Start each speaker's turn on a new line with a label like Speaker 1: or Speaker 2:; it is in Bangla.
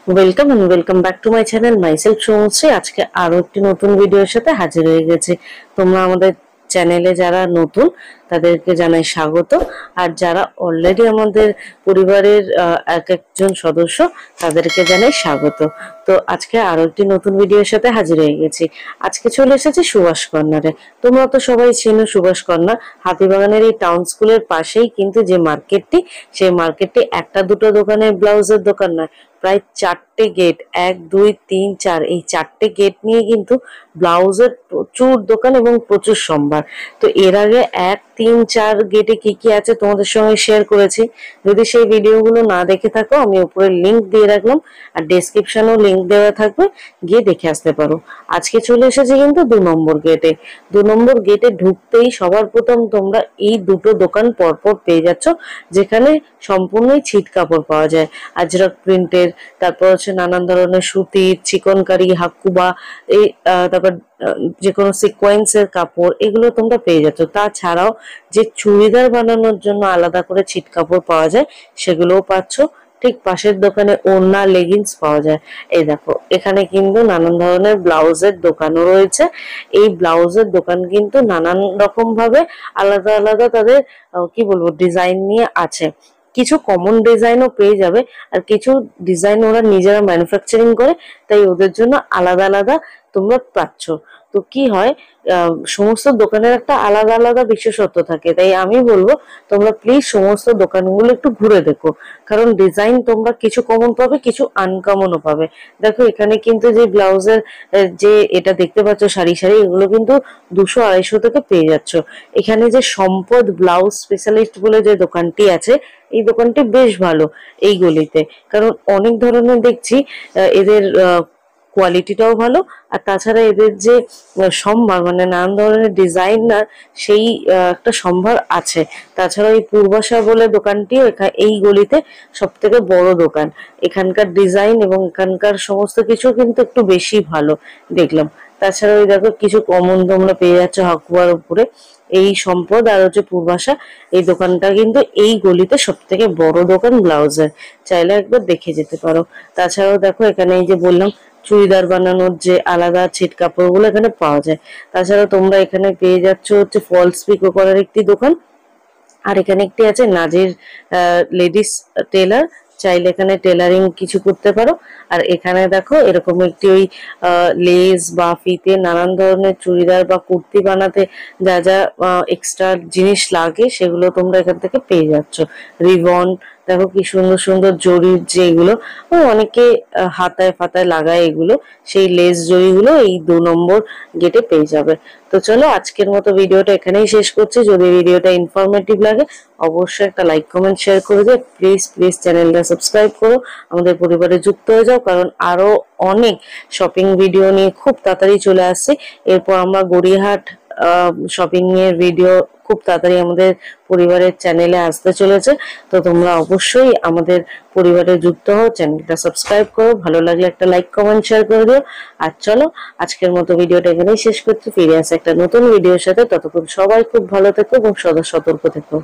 Speaker 1: Welcome and welcome back to my channel myself Shubhashree. আজকে আরো একটি নতুন ভিডিওর সাথে হাজির হয়ে গেছি। তোমরা আমাদের চ্যানেলে যারা নতুন তাদেরকে জানাই স্বাগত, আর যারা অলরেডি আমাদের পরিবারের এক একজন সদস্য তাদেরকে জানাই স্বাগত। তো আজকে আরো একটি নতুন ভিডিওর সাথে হাজির হয়ে গেছি। আজকে চলে এসেছি সুভাষ কর্নারে। তোমরা তো সবাই চেনো সুভাষ কর্নার, হাতিবাগানের এই টাউন স্কুলের পাশেই কিন্তু যে মার্কেটটি, সেই মার্কেটটি একটা দুটো দোকানের ব্লাউজের দোকান নয়, প্রায় 4টে গেট, 1 2 3 4, এই 4টে গেট নিয়ে কিন্তু ব্লাউজের প্রচুর দোকান এবং প্রচুর সম্ভার। তো এর আগে 1 3 4 গেটে কি কি আছে তোমাদের সঙ্গে শেয়ার করেছি। যদি সেই ভিডিওগুলো না দেখে থাকো, আমি উপরে লিংক দিয়ে রাখলাম, আর ডেসক্রিপশনেও লিংক দেওয়া থাকবে, গিয়ে দেখে আসতে পারো। আজকে চলে এসেছি কিন্তু 2 নম্বর গেটে। 2 নম্বর গেটে ঢুকতেই সবার প্রথম তোমরা এই দুটো দোকান পরপর পেয়ে যাচ্ছ, যেখানে সম্পূর্ণই ছিট কাপড় পাওয়া যায়, আজরক প্রিন্টের, তারপর হচ্ছে নানান ধরনের সুতির, চিকনকারি, হাকুবা, এই তারপর যে কোনো সিকোয়েন্সের কাপড়, এগুলো তোমরা পেয়ে যাচ্ছ। তাছাড়াও যে চুড়িদার বানানোর জন্য আলাদা করে ছিট কাপড় পাওয়া যায়, সেগুলোও পাচ্ছ। ঠিক পাশের দোকানে ওড়না, লেগিংস পাওয়া যায়। এই দেখো, এখানে কিন্তু নানান ধরনের ব্লাউজের দোকানও রয়েছে। এই ব্লাউজের দোকান কিন্তু নানান রকম ভাবে আলাদা আলাদা তাদের কি বলবো ডিজাইন নিয়ে আছে। কিছু কমন ডিজাইনও পেয়ে যাবে, আর কিছু ডিজাইন ওরা নিজেরা ম্যানুফ্যাকচারিং করে, তাই ওদের জন্য আলাদা আলাদা তোমরা পাচ্ছ। তো কি হয়, সমস্ত দোকানের একটা আলাদা আলাদা বিশেষত্ব থাকে, তাই আমি বলবো তোমরা প্লিজ সমস্ত দোকানগুলো একটু ঘুরে দেখো, কারণ ডিজাইন তোমরা কিছু কমন পাবে, কিছু আনকমনও পাবে। দেখো এখানে কিন্তু যে ব্লাউজের যে এটা দেখতে পাচ্ছ সারি সারি, এগুলো কিন্তু 200 250 থেকে পেয়ে যাচ্ছ। এখানে যে সম্পদ ব্লাউজ স্পেশালিস্ট বলে যে দোকানটি আছে, এই দোকানটি বেশ ভালো এই গলিতে, কারণ অনেক ধরনের দেখছি এদের কোয়ালিটিটাও ভালো, আর তাছাড়া এদের যে সম্ভার, মানে নানান ধরনের ডিজাইনার, সেই একটা সম্ভার আছে। তাছাড়া এই পূর্বাশা বলে দোকানটিও এই গলিতে সব থেকে বড় দোকান। এখানকার ডিজাইন এবং এখানকার সমস্ত কিছু কিন্তু একটু বেশি ভালো দেখলাম। তাছাড়া ওই দেখো কিছু কমন তোমরা পেয়ে যাচ্ছ হাকুয়ার উপরে। এই সম্পদ আর হচ্ছে পূর্বাশা, এই দোকানটা কিন্তু এই গলিতে সব থেকে বড় দোকান ব্লাউজের, চাইলে একবার দেখে যেতে পারো। তাছাড়াও দেখো এখানে এই যে বললাম চুড়িদার বানানোর যে আলাদা ছিট কাপড়গুলো এখানে পাওয়া যায়। তাছাড়া তোমরা এখানে পেয়ে যাচ্ছ হচ্ছে ফলস পিকো করার একটি দোকান, আর এখানে একটি আছে নাজির লেডিস টেলার, চাইলে এখানে টেলারিং কিছু করতে পারো। আর এখানে দেখো এরকম একটি ওই লেস বা ফিতে নানান ধরনের চুড়িদার বা কুর্তি বানাতে যা যা এক্সট্রা জিনিস লাগে, সেগুলো তোমরা এখান থেকে পেয়ে যাচ্ছ। রিবন দেখো কি সুন্দর সুন্দর জরির, যেগুলো অনেকে হাতায় ফাতায় লাগায়, এগুলো সেই লেস জরিগুলো এই 2 নম্বর গেটে পেয়ে যাবে। তো চলো আজকের মতো ভিডিওটা এখানেই শেষ করছি। যদি ভিডিওটা ইনফরমেটিভ লাগে অবশ্যই একটা লাইক কমেন্ট শেয়ার করে দিও। প্লিজ প্লিজ চ্যানেলটা সাবস্ক্রাইব করো, আমাদের পরিবারে যুক্ত হয়ে যাও, কারণ আরো অনেক শপিং ভিডিও নিয়ে খুব তাড়াতাড়ি চলে আসছে। এরপর আমরা গড়িয়াহাট শপিং এর ভিডিও খুব তাড়াতাড়ি আমাদের পরিবারের চ্যানেলে আসতে চলেছে। তো তোমরা অবশ্যই আমাদের পরিবারে যুক্ত হও, চ্যানেলটা সাবস্ক্রাইব করো, ভালো লাগলে একটা লাইক কমেন্ট শেয়ার করে দিও। আর চলো আজকের মতো ভিডিওটা এখানেই শেষ করছি, ফিরে আসে একটা নতুন ভিডিওর সাথে। ততক্ষণ সবাই খুব ভালো থেকো এবং সদা সতর্ক থেকো।